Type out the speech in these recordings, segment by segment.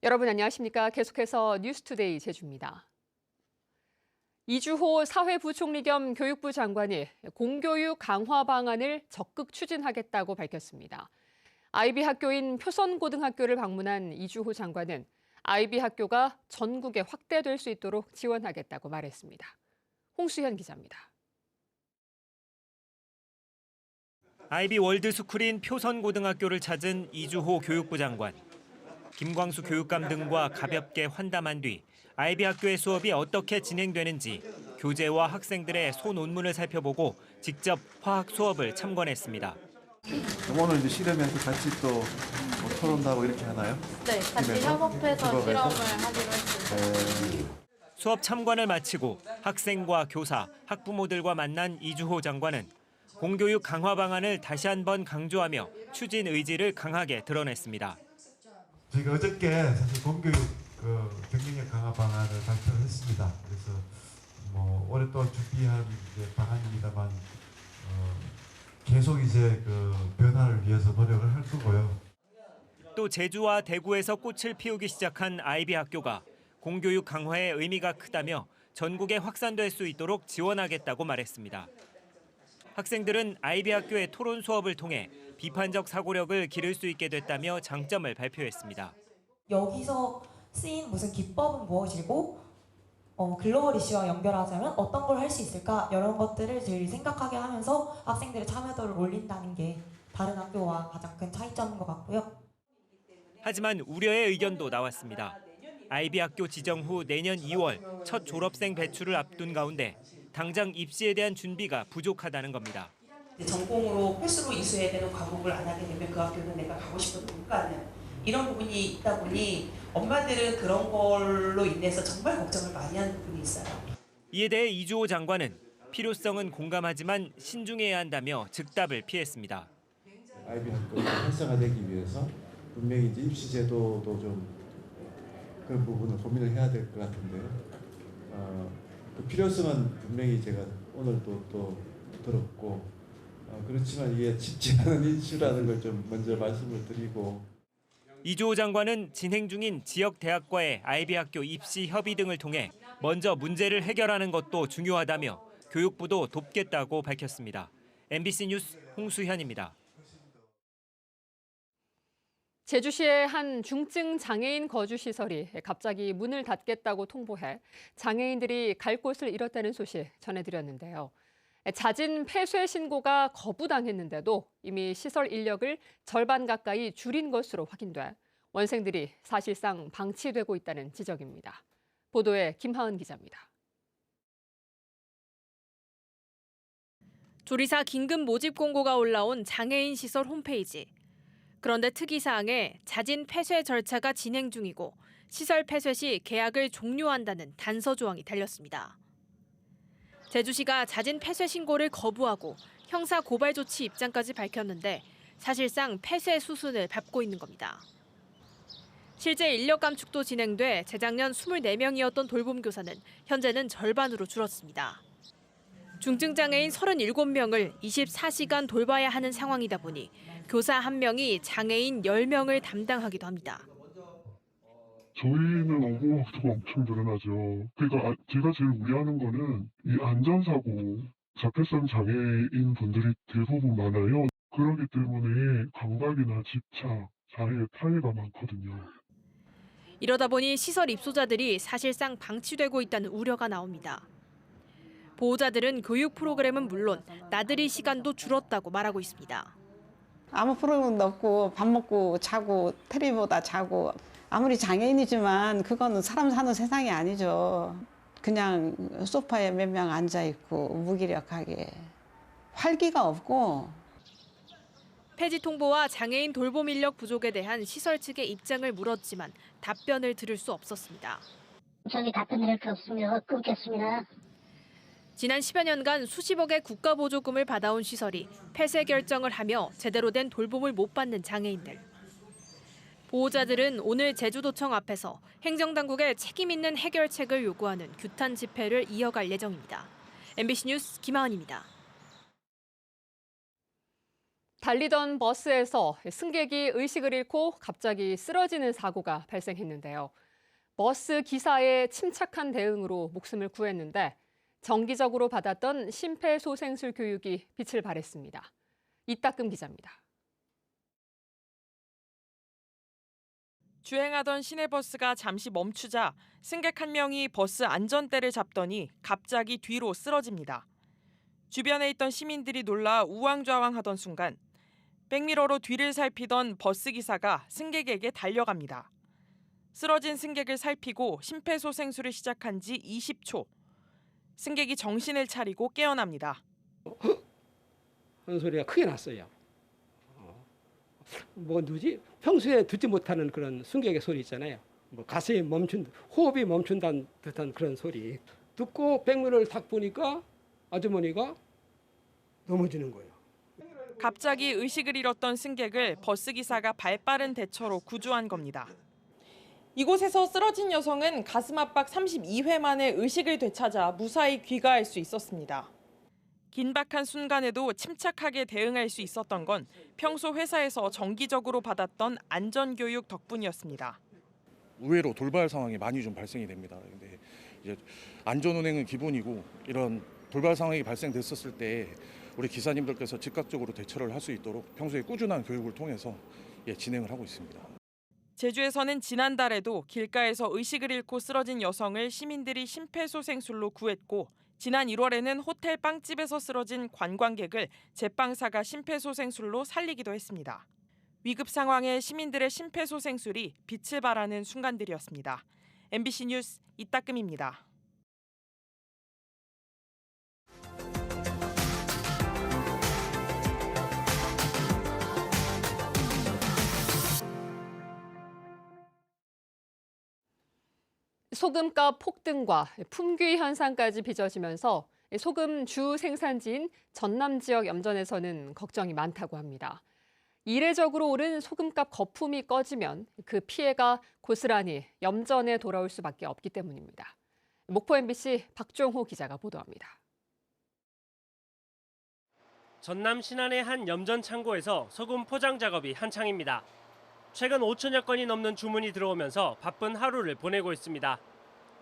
여러분 안녕하십니까? 계속해서 뉴스투데이 제주입니다. 이주호 사회부총리 겸 교육부 장관이 공교육 강화 방안을 적극 추진하겠다고 밝혔습니다. 아이비 학교인 표선고등학교를 방문한 이주호 장관은 아이비 학교가 전국에 확대될 수 있도록 지원하겠다고 말했습니다. 홍수현 기자입니다. 아이비 월드스쿨인 표선고등학교를 찾은 이주호 교육부 장관. 김광수 교육감 등과 가볍게 환담한 뒤 아이비 학교의 수업이 어떻게 진행되는지 교재와 학생들의 소논문을 살펴보고 직접 화학 수업을 참관했습니다. 오늘 이제 실험에서 같이 또 토론도 하고 이렇게 하나요? 네, 같이 협업해서 실험을 하기로 했습니다. 수업 참관을 마치고 학생과 교사, 학부모들과 만난 이주호 장관은 공교육 강화 방안을 다시 한번 강조하며 추진 의지를 강하게 드러냈습니다. 저희가 어저께 사실 공교육 경쟁력 강화 방안을 발표를 했습니다. 그래서 오랫동안 준비한 방안입니다만 계속 이제 변화를 위해서 노력을 할 거고요. 또 제주와 대구에서 꽃을 피우기 시작한 아이비 학교가 공교육 강화의 의미가 크다며 전국에 확산될 수 있도록 지원하겠다고 말했습니다. 학생들은 아이비 학교의 토론 수업을 통해 비판적 사고력을 기를 수 있게 됐다며 장점을 발표했습니다. 여기서 쓰인 무슨 기법은 무엇이고 글로벌 이슈와 연결하자면 어떤 걸 할 수 있을까 이런 것들을 늘 생각하게 하면서 학생들의 참여도를 올린다는 게 다른 학교와 가장 큰 차이점인 것 같고요. 하지만 우려의 의견도 나왔습니다. 아이비 학교 지정 후 내년 2월 첫 졸업생 배출을 앞둔 가운데 당장 입시에 대한 준비가 부족하다는 겁니다. 전공으로 필수로 이수해야 되는 과목을 안 하게 되면 그 학교는 내가 가고 싶어도 못 가는 이런 부분이 있다 보니 엄마들은 그런 걸로 인해서 정말 걱정을 많이 하는 부분이 있어요. 이에 대해 이주호 장관은 필요성은 공감하지만 신중해야 한다며 즉답을 피했습니다. 아이비 학교가 활성화되기 위해서 분명히 이제 입시 제도도 좀 그런 부분을 고민을 해야 될 것 같은데요. 그 필요성은 분명히 제가 오늘도 또 들었고 그렇지만 이게 쉽지 않은 이슈라는 걸 좀 먼저 말씀을 드리고. 이주호 장관은 진행 중인 지역 대학과의 아이비 학교 입시 협의 등을 통해 먼저 문제를 해결하는 것도 중요하다며 교육부도 돕겠다고 밝혔습니다. MBC 뉴스 홍수현입니다. 제주시의 한 중증 장애인 거주시설이 갑자기 문을 닫겠다고 통보해 장애인들이 갈 곳을 잃었다는 소식 전해드렸는데요. 잦은 폐쇄 신고가 거부당했는데도 이미 시설 인력을 절반 가까이 줄인 것으로 확인돼 원생들이 사실상 방치되고 있다는 지적입니다. 보도에 김하은 기자입니다. 조리사 긴급 모집 공고가 올라온 장애인 시설 홈페이지. 그런데 특이사항에 잦은 폐쇄 절차가 진행 중이고 시설 폐쇄 시 계약을 종료한다는 단서 조항이 달렸습니다. 제주시가 잦은 폐쇄 신고를 거부하고 형사 고발 조치 입장까지 밝혔는데 사실상 폐쇄 수순을 밟고 있는 겁니다. 실제 인력 감축도 진행돼 재작년 24명이었던 돌봄교사는 현재는 절반으로 줄었습니다. 중증장애인 37명을 24시간 돌봐야 하는 상황이다 보니 교사 1명이 장애인 10명을 담당하기도 합니다. 저희는 업무가 엄청 늘어나죠. 그러니까 제가 제일 우려하는 거는 이 안전사고, 자폐성 장애인 분들이 대부분 많아요. 그렇기 때문에 감각이나 집착, 장애 타해가 많거든요. 이러다 보니 시설 입소자들이 사실상 방치되고 있다는 우려가 나옵니다. 보호자들은 교육 프로그램은 물론 나들이 시간도 줄었다고 말하고 있습니다. 아무 프로그램도 없고 밥 먹고 자고 텔레비 보다 자고 아무리 장애인이지만 그거는 사람 사는 세상이 아니죠. 그냥 소파에 몇 명 앉아있고 무기력하게 활기가 없고. 폐지 통보와 장애인 돌봄 인력 부족에 대한 시설 측의 입장을 물었지만 답변을 들을 수 없었습니다. 저희 답변 드릴 게 없으면 끊겠습니다. 지난 10여 년간 수십억의 국가 보조금을 받아온 시설이 폐쇄 결정을 하며 제대로 된 돌봄을 못 받는 장애인들. 보호자들은 오늘 제주도청 앞에서 행정당국의 책임 있는 해결책을 요구하는 규탄 집회를 이어갈 예정입니다. MBC 뉴스 김하은입니다. 달리던 버스에서 승객이 의식을 잃고 갑자기 쓰러지는 사고가 발생했는데요. 버스 기사의 침착한 대응으로 목숨을 구했는데 정기적으로 받았던 심폐소생술 교육이 빛을 발했습니다. 이따금 기자입니다. 주행하던 시내버스가 잠시 멈추자 승객 한 명이 버스 안전대를 잡더니 갑자기 뒤로 쓰러집니다. 주변에 있던 시민들이 놀라 우왕좌왕하던 순간 백미러로 뒤를 살피던 버스기사가 승객에게 달려갑니다. 쓰러진 승객을 살피고 심폐소생술을 시작한 지 20초. 승객이 정신을 차리고 깨어납니다. 하는 소리가 크게 났어요. 뭐 누지? 평소에 듣지 못하는 그런 승객의 소리 있잖아요. 뭐 가슴이 호흡이 멈춘다는 듯한 그런 소리. 듣고 백미러를 딱 보니까 아주머니가 넘어지는 거예요. 갑자기 의식을 잃었던 승객을 버스기사가 발빠른 대처로 구조한 겁니다. 이곳에서 쓰러진 여성은 가슴 압박 32회 만에 의식을 되찾아 무사히 귀가할 수 있었습니다. 긴박한 순간에도 침착하게 대응할 수 있었던 건 평소 회사에서 정기적으로 받았던 안전교육 덕분이었습니다. 의외로 돌발 상황이 많이 좀 발생이 됩니다. 근데 이제 안전운행은 기본이고 이런 돌발 상황이 발생됐었을 때 우리 기사님들께서 즉각적으로 대처를 할 수 있도록 평소에 꾸준한 교육을 통해서 진행을 하고 있습니다. 제주에서는 지난달에도 길가에서 의식을 잃고 쓰러진 여성을 시민들이 심폐소생술로 구했고 지난 1월에는 호텔 빵집에서 쓰러진 관광객을 제빵사가 심폐소생술로 살리기도 했습니다. 위급 상황에 시민들의 심폐소생술이 빛을 발하는 순간들이었습니다. MBC 뉴스 이따금입니다. 소금값 폭등과 품귀 현상까지 빚어지면서 소금 주 생산지인 전남 지역 염전에서는 걱정이 많다고 합니다. 이례적으로 오른 소금값 거품이 꺼지면 그 피해가 고스란히 염전에 돌아올 수밖에 없기 때문입니다. 목포 MBC 박종호 기자가 보도합니다. 전남 신안의 한 염전 창고에서 소금 포장 작업이 한창입니다. 최근 5천여 건이 넘는 주문이 들어오면서 바쁜 하루를 보내고 있습니다.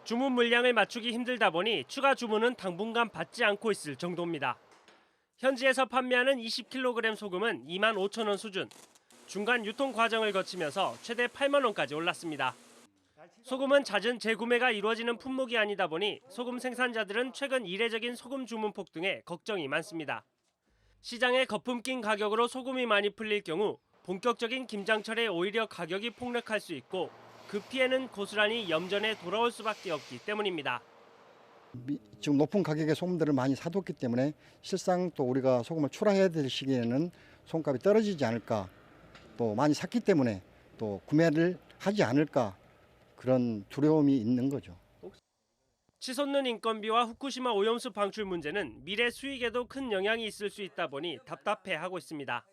주문 물량을 맞추기 힘들다 보니 추가 주문은 당분간 받지 않고 있을 정도입니다. 현지에서 판매하는 20kg 소금은 2만 5천 원 수준, 중간 유통 과정을 거치면서 최대 8만 원까지 올랐습니다. 소금은 잦은 재구매가 이루어지는 품목이 아니다 보니 소금 생산자들은 최근 이례적인 소금 주문 폭등에 걱정이 많습니다. 시장에 거품 낀 가격으로 소금이 많이 풀릴 경우 본격적인 김장철에 오히려 가격이 폭락할 수 있고 그 피해는 고스란히 염전에 돌아올 수밖에 없기 때문입니다. 지금 높은 가격의 소금들을 많이 사뒀기 때문에 실상 또 우리가 소금을 출하해야 될 시기에는 소금값이 떨어지지 않을까, 또 많이 샀기 때문에 또 구매를 하지 않을까 그런 두려움이 있는 거죠. 치솟는 인건비와 후쿠시마 오염수 방출 문제는 미래 수익에도 큰 영향이 있을 수 있다 보니 답답해하고 있습니다.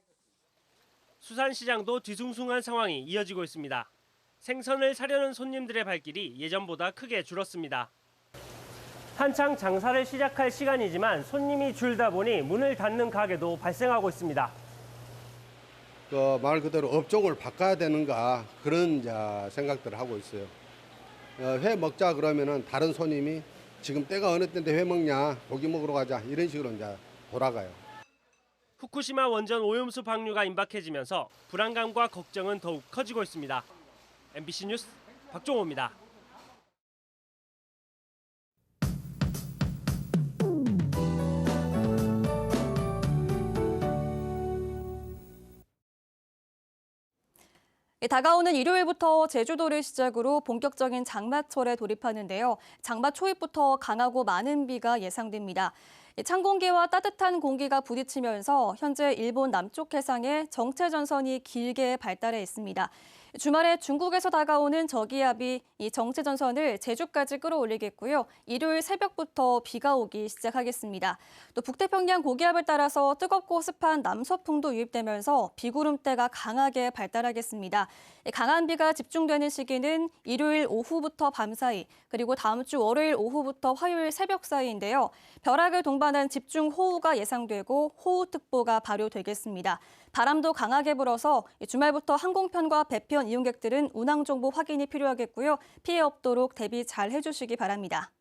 수산시장도 뒤숭숭한 상황이 이어지고 있습니다. 생선을 사려는 손님들의 발길이 예전보다 크게 줄었습니다. 한창 장사를 시작할 시간이지만 손님이 줄다 보니 문을 닫는 가게도 발생하고 있습니다. 말 그대로 업종을 바꿔야 되는가 그런 생각들을 하고 있어요. 회 먹자 그러면은 다른 손님이 지금 때가 어느 때인데 회 먹냐, 고기 먹으러 가자 이런 식으로 이제 돌아가요. 후쿠시마 원전 오염수 방류가 임박해지면서 불안감과 걱정은 더욱 커지고 있습니다. MBC 뉴스 박종호입니다. 다가오는 일요일부터 제주도를 시작으로 본격적인 장마철에 돌입하는데요. 장마 초입부터 강하고 많은 비가 예상됩니다. 찬 공기와 따뜻한 공기가 부딪히면서 현재 일본 남쪽 해상에 정체전선이 길게 발달해 있습니다. 주말에 중국에서 다가오는 저기압이 이 정체전선을 제주까지 끌어올리겠고요. 일요일 새벽부터 비가 오기 시작하겠습니다. 또 북태평양 고기압을 따라서 뜨겁고 습한 남서풍도 유입되면서 비구름대가 강하게 발달하겠습니다. 강한 비가 집중되는 시기는 일요일 오후부터 밤 사이, 그리고 다음 주 월요일 오후부터 화요일 새벽 사이인데요. 벼락을 동반한 집중호우가 예상되고 호우특보가 발효되겠습니다. 바람도 강하게 불어서 주말부터 항공편과 배편 이용객들은 운항 정보 확인이 필요하겠고요. 피해 없도록 대비 잘 해주시기 바랍니다.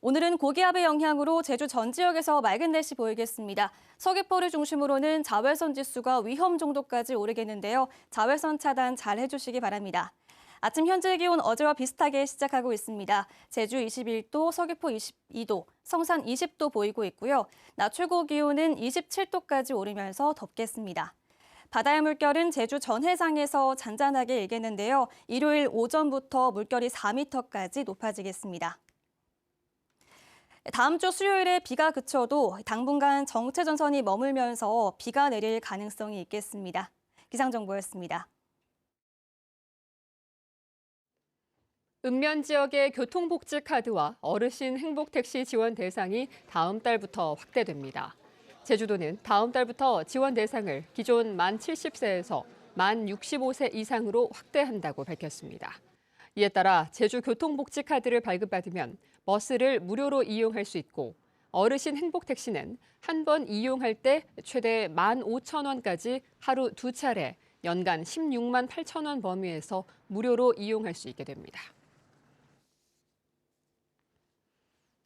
오늘은 고기압의 영향으로 제주 전 지역에서 맑은 날씨 보이겠습니다. 서귀포를 중심으로는 자외선 지수가 위험 정도까지 오르겠는데요. 자외선 차단 잘 해주시기 바랍니다. 아침 현재 기온 어제와 비슷하게 시작하고 있습니다. 제주 21도, 서귀포 22도, 성산 20도 보이고 있고요. 낮 최고 기온은 27도까지 오르면서 덥겠습니다. 바다의 물결은 제주 전 해상에서 잔잔하게 일겠는데요. 일요일 오전부터 물결이 4m까지 높아지겠습니다. 다음 주 수요일에 비가 그쳐도 당분간 정체전선이 머물면서 비가 내릴 가능성이 있겠습니다. 기상정보였습니다. 읍면 지역의 교통복지 카드와 어르신 행복택시 지원 대상이 다음 달부터 확대됩니다. 제주도는 다음 달부터 지원 대상을 기존 만 70세에서 만 65세 이상으로 확대한다고 밝혔습니다. 이에 따라 제주 교통복지 카드를 발급받으면 버스를 무료로 이용할 수 있고 어르신 행복택시는 한 번 이용할 때 최대 15,000원까지 하루 2차례 연간 16만 8천 원 범위에서 무료로 이용할 수 있게 됩니다.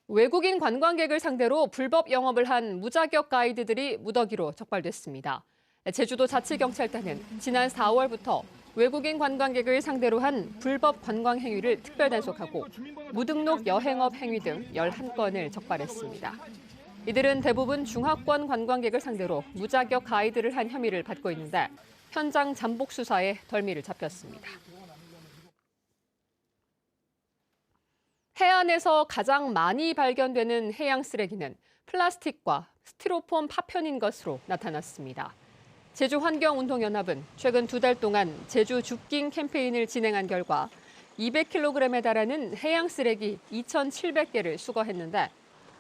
외국인 관광객을 상대로 불법 영업을 한 무자격 가이드들이 무더기로 적발됐습니다. 제주도 자치경찰단은 지난 4월부터 외국인 관광객을 상대로 한 불법 관광 행위를 특별 단속하고 무등록 여행업 행위 등 11건을 적발했습니다. 이들은 대부분 중화권 관광객을 상대로 무자격 가이드를 한 혐의를 받고 있는데 현장 잠복 수사에 덜미를 잡혔습니다. 해안에서 가장 많이 발견되는 해양 쓰레기는 플라스틱과 스티로폼 파편인 것으로 나타났습니다. 제주환경운동연합은 최근 2달 동안 제주 줍깅 캠페인을 진행한 결과 200kg에 달하는 해양 쓰레기 2,700개를 수거했는데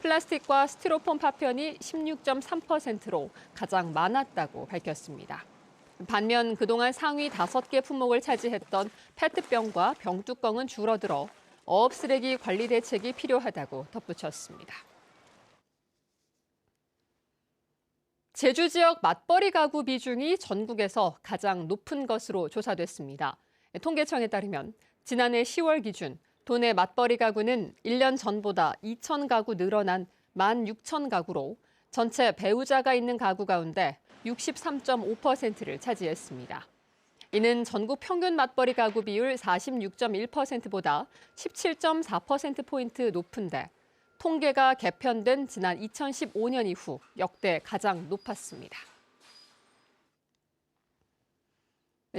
플라스틱과 스티로폼 파편이 16.3%로 가장 많았다고 밝혔습니다. 반면 그동안 상위 5개 품목을 차지했던 페트병과 병뚜껑은 줄어들어 어업 쓰레기 관리 대책이 필요하다고 덧붙였습니다. 제주 지역 맞벌이 가구 비중이 전국에서 가장 높은 것으로 조사됐습니다. 통계청에 따르면 지난해 10월 기준 도내 맞벌이 가구는 1년 전보다 2,000가구 늘어난 16,000가구로 전체 배우자가 있는 가구 가운데 63.5%를 차지했습니다. 이는 전국 평균 맞벌이 가구 비율 46.1%보다 17.4%포인트 높은데 통계가 개편된 지난 2015년 이후 역대 가장 높았습니다.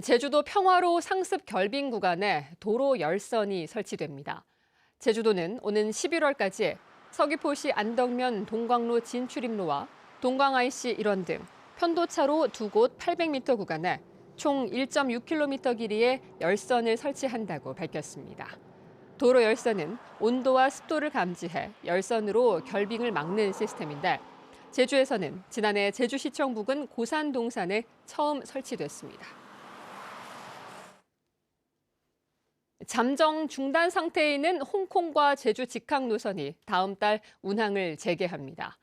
제주도 평화로 상습 결빙 구간에 도로 열선이 설치됩니다. 제주도는 오는 11월까지 서귀포시 안덕면 동광로 진출입로와 동광 IC 일원 등 편도차로 2곳 800m 구간에 총 1.6km 길이의 열선을 설치한다고 밝혔습니다. 도로 열선은 온도와 습도를 감지해 열선으로 결빙을 막는 시스템인데 제주에서는 지난해 제주시청 부근 고산동산에 처음 설치됐습니다. 잠정 중단 상태에 있는 홍콩과 제주 직항 노선이 다음 달 운항을 재개합니다.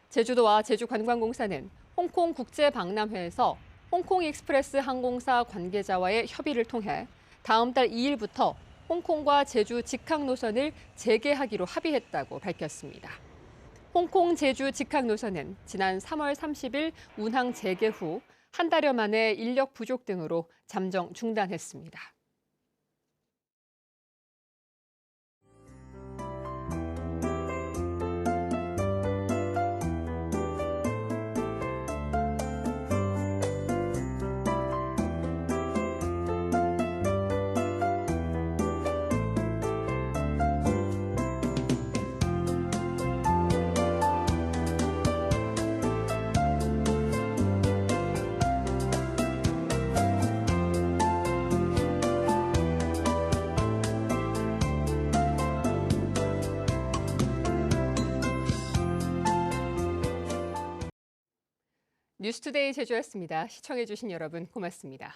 제주도와 제주관광공사는 홍콩 국제박람회에서 홍콩 익스프레스 항공사 관계자와의 협의를 통해 다음 달 2일부터 홍콩과 제주 직항 노선을 재개하기로 합의했다고 밝혔습니다. 홍콩 제주 직항 노선은 지난 3월 30일 운항 재개 후 한 달여 만에 인력 부족 등으로 잠정 중단했습니다. 뉴스투데이 제주였습니다. 시청해주신 여러분 고맙습니다.